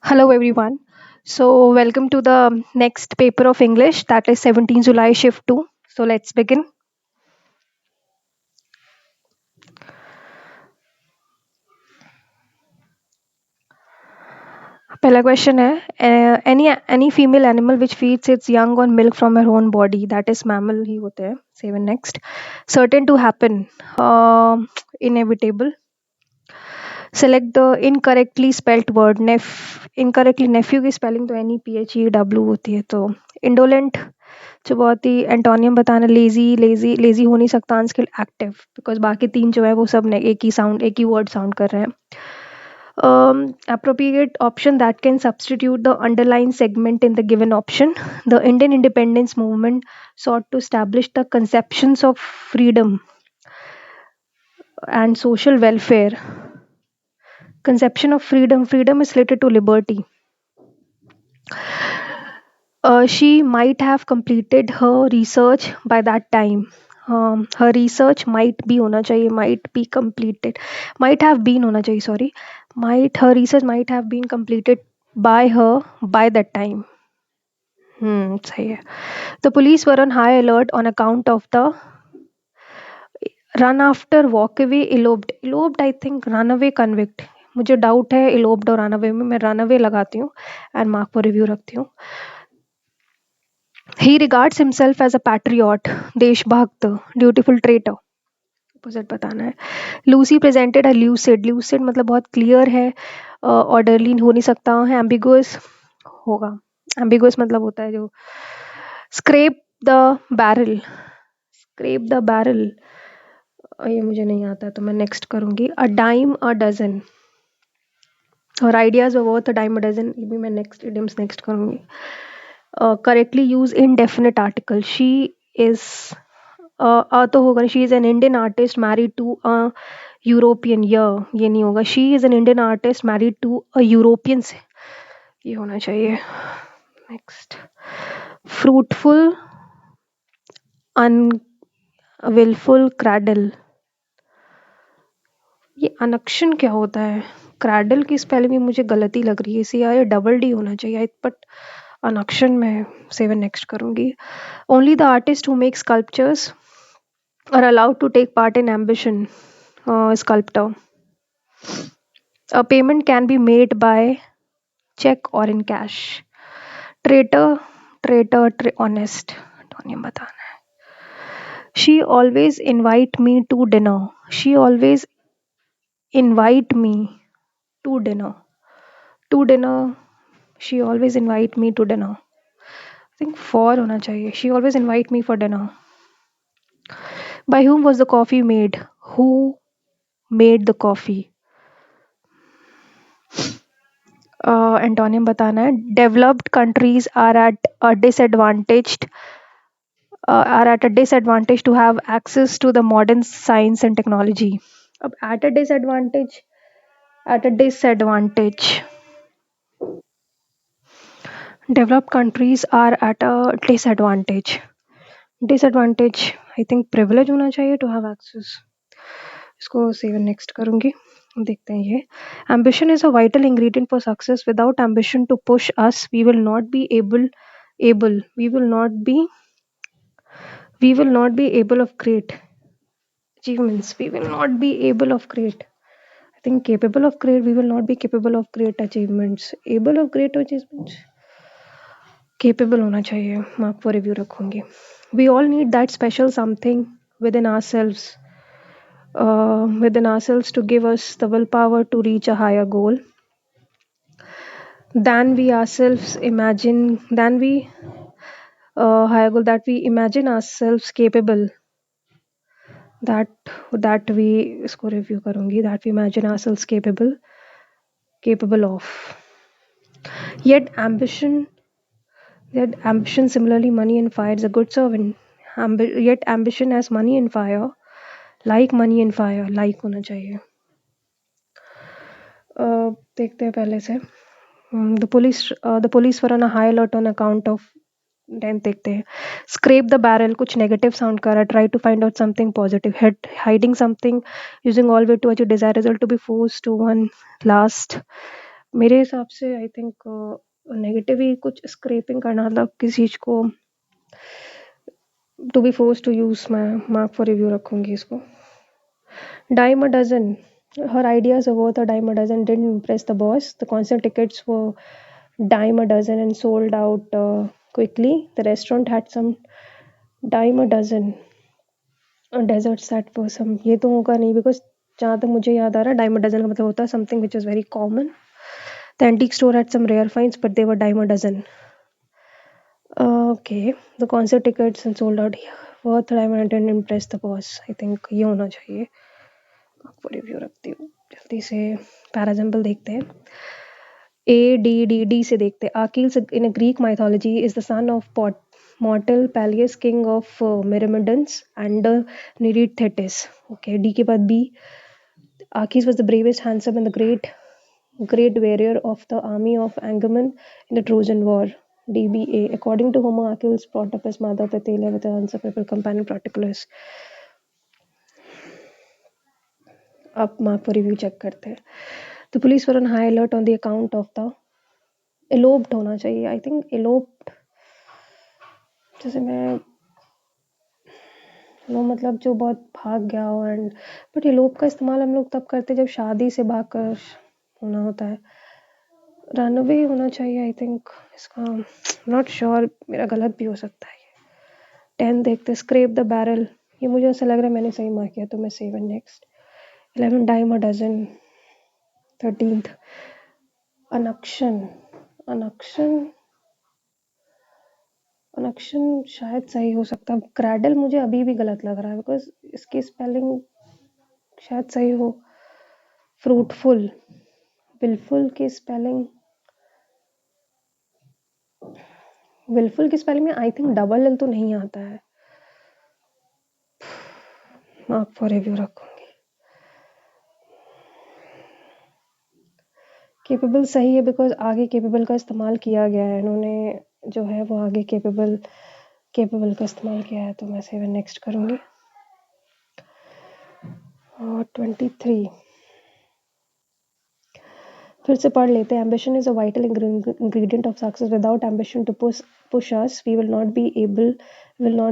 Hello, everyone. Welcome to the next paper of English, that is 17 July Shift 2. So, let's begin. पहला question है any female animal which feeds its young on milk from her own body, that is mammal ही होते हैं. Seven next. Certain to happen. Inevitable. Select the incorrectly spelt word. Incorrectly nephew की spelling तो NEPHEW होती है, तो indolent जो बहुत ही antonym बताना, लेजी हो नहीं सकता, अनस्किल्ड, एक्टिव, बिकॉज बाकी तीन जो है वो सब एक ही साउंड, एक ही वर्ड साउंड कर रहे हैं. Appropriate option that can substitute the underlying segment in the given option. The Indian independence movement sought to establish the conceptions of freedom and social welfare. Conception of freedom is related to liberty. She might have completed her research by that time. Her research might be होना चाहिए, might be completed, might have been होना चाहिए, sorry. Her research might have been completed by her by that time. सही है. The police were on high alert on account of the run after walk away eloped I think runaway convict. मुझे doubt है eloped और runaway में, मैं runaway लगाती हूँ and mark for review रखती हूँ. He regards himself as a patriot, देशभक्त, dutiful traitor. Opposite बताना है. Lucy presented a lucid मतलब बहुत clear है, orderly हो नहीं सकता है, ambiguous होगा. Ambiguous मतलब होता है जो scrape the barrel. Scrape the barrel. ये मुझे नहीं आता तो मैं next करूँगी. A dime a dozen. और ideas were worth a dime a dozen. ये भी मैं next idioms next करूँगी. Correctly use indefinite article. She is तो होगा. She is an Indian artist married to a European. ये नहीं होगा. She is an Indian artist married to a European. ये होना चाहिए. Next. Fruitful, unwillful, cradle. ये अनक्शन क्या होता है? क्रैडल की स्पेलिंग भी मुझे गलती लग रही है, इसे यार डबल डी होना चाहिए, बट अनक्शन में सेवन नेक्स्ट करूँगी. Only the artist who make sculptures are allowed to take part in ambition. Sculptor. A payment can be made by check or in cash. Traitor, honest. Antonym बताना है. She always invite me to dinner. She always invite me to dinner. To dinner. She always invite me to dinner. I think for होना चाहिए. She always invite me for dinner. By whom was the coffee made? Who made the coffee? Antonym बताना है. Developed countries are at a disadvantage to have access to the modern science and technology. अब at a disadvantage developed countries are at a disadvantage I think privilege होना चाहिए to have access. इसको seven next करूंगी. देखते हैं ये. Ambition is a vital ingredient for success. Without ambition to push us, we will not be able of great achievements. We will not be able of great. I think capable of great. We will not be capable of great achievements. Able of great achievements. Capable होना चाहिए. Mark for review रखूंगी. We all need that special something within ourselves. To give us the willpower to reach a higher goal than we ourselves imagine, higher goal that we imagine ourselves capable, that we इसको review करूँगी, that we imagine ourselves capable of. Yet ambition similarly money and fire is a good servant. Yet ambition has money and fire, like money and fire, like होना चाहिए. देखते हैं पहले से. The police were on a high alert on account of. then देखते हैं. Scrape the barrel कुछ negative sound कर रहा है. Try to find out something positive. Hiding something using all way to achieve desired result, to be forced to one last. मेरे हिसाब से I think negative ही कुछ स्क्रैपिंग करना, मतलब किसी चीज़ को to be force to use, मैं मार्क फॉर रिव्यू रखूँगी इसको। Dime a dozen. Her ideas are worth a dime a dozen. Didn't impress the boss. The concert tickets were dime a dozen and sold out quickly. The restaurant had some dime a dozen desserts that were some. ये तो होगा नहीं, because जहाँ तक मुझे याद आ रहा है dime a dozen का मतलब होता है something which is very common. The antique store had some rare finds, but they were dime a dozen. Okay, the concert tickets and sold out. Worth dime a dozen, didn't impress the boss. I think ये होना चाहिए. आपको review रखती हूँ, जल्दी से parajumble देखते हैं। ADDD से देखते हैं। Achilles in a Greek mythology is the son of mortal Peleus, king of Myrmidons and Nereid Thetis. Okay, D के बाद B. Achilles was the bravest, handsome, and the great warrior of the army of Agamemnon in the Trojan War. DBA. According to Homer, Achilles brought up his mother Petelia with an inseparable companion Patroclus. अब mark for review check करते हैं। The police were on high alert on the account of the eloped होना चाहिए। I think एलोप्ड, जैसे मैं लो मतलब जो बहुत भाग गया हो, एंड बट एलोप का इस्तेमाल हम लोग तब करते हैं जब शादी से भाग कर होना होता है। रनअवे होना चाहिए आई थिंक इसका, नॉट श्योर, मेरा गलत भी हो सकता है। 10 देखते, स्क्रैप द बैरल, ये मुझे ऐसा लग रहा है मैंने सही मार्क किया, तो मैं 7 next. 11 dime a dozen. 13th अनक्शन, अनक्शन अनक्शन शायद सही हो सकता है। क्रैडल मुझे अभी भी गलत लग रहा है, बिकॉज इसकी स्पेलिंग शायद सही हो। फ्रूटफुल, विलफुल की स्पेलिंग, विलफुल की स्पेलिंग में आई थिंक डबल एल तो नहीं आता है। मार्क फॉर रिव्यू रखूंगी। केपेबल सही है, बिकॉज आगे केपेबल का इस्तेमाल किया गया है, इन्होंने जो है वो आगे केपेबल का इस्तेमाल किया है, तो मैं 7 नेक्स्ट करूंगी। और 23 फिर से पढ़ लेते हैं। Ambition is a vital ingredient of success. Without ambition to push us, we will not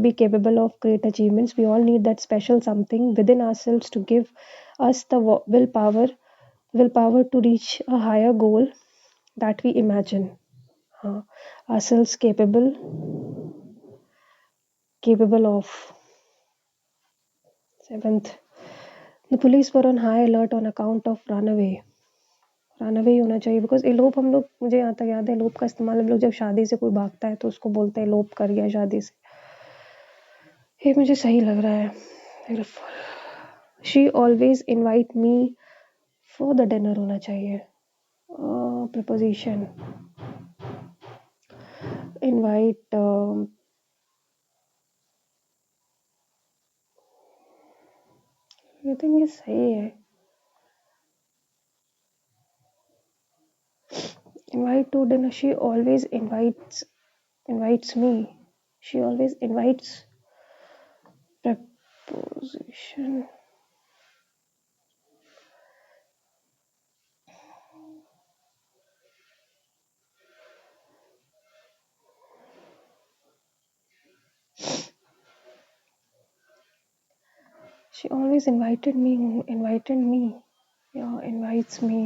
be capable of great achievements. We all need that special something within ourselves to give us the willpower to reach a higher goal that we imagine. Ourselves capable of. 7th, the police were on high alert on account of runaway ही होना चाहिए, because elope हम लोग, मुझे यहाँ तक याद है elope का इस्तेमाल हम लोग जब शादी से कोई भागता है तो उसको बोलते हैं एलोप कर गया शादी से। ये मुझे सही लग रहा है। She always invite me for the dinner होना चाहिए। प्रपोजिशन इनवाइट, आई थिंक ये सही है। Invite to dinner, she always invites me, she always invites. Proposition, she always invited me या invites me।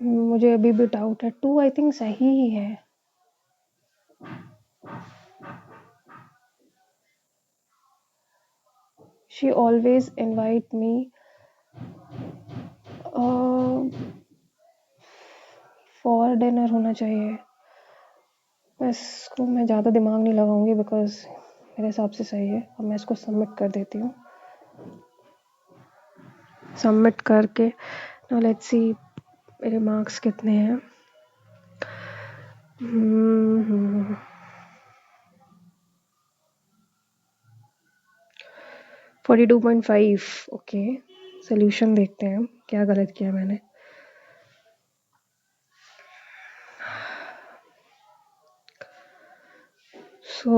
मुझे अभी भी डाउट है। 2 आई थिंक सही ही है। She always invite me, for dinner होना चाहिए। इसको मैं ज़्यादा दिमाग नहीं लगाऊंगी, बिकॉज मेरे हिसाब से सही है। अब मैं इसको सबमिट कर देती हूँ। सबमिट करके नाउ लेट्स सी मेरे मार्क्स कितने हैं। 42.5। ओके, सोल्यूशन देखते हैं क्या गलत किया मैंने। सो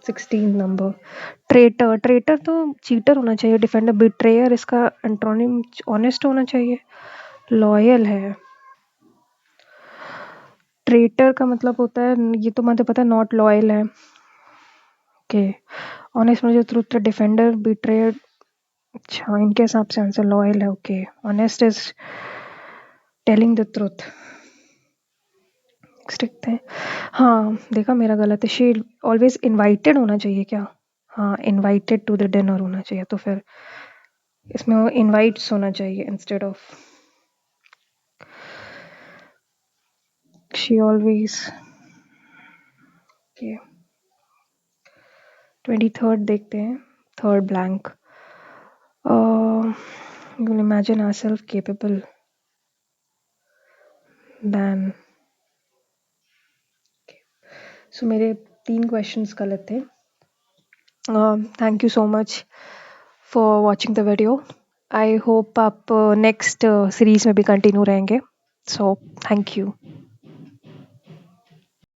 16 नंबर। ट्रेटर, ट्रेटर तो चीटर होना चाहिए। डिफेंडर, बिट्रेयर इसका एंटोनिम ऑनेस्ट होना चाहिए। लॉयल है। ट्रेटर का मतलब होता है, ये तो मुझे पता है, नॉट लॉयल है। ओके। ऑनेस्ट मुझे ट्रूथ, डिफेंडर, बिट्रेयर। अच्छा, इनके हिसाब से आंसर लॉयल है। Okay. Honest is telling the truth. Next देखते हैं। हाँ देखा, मेरा गलत है। शी ऑलवेज इनवाइटेड होना चाहिए क्या? हाँ, इनवाइटेड टू द डिनर होना चाहिए, तो फिर इसमें वो इनवाइट्स होना चाहिए instead of. She always. Okay. 23rd देखते हैं। Third blank. You will imagine our self capable than. So मेरे 3 क्वेश्चंस गलत थे। Thank you so much for watching the video. I hope आप नेक्स्ट सीरीज में भी कंटिन्यू रहेंगे। So thank you.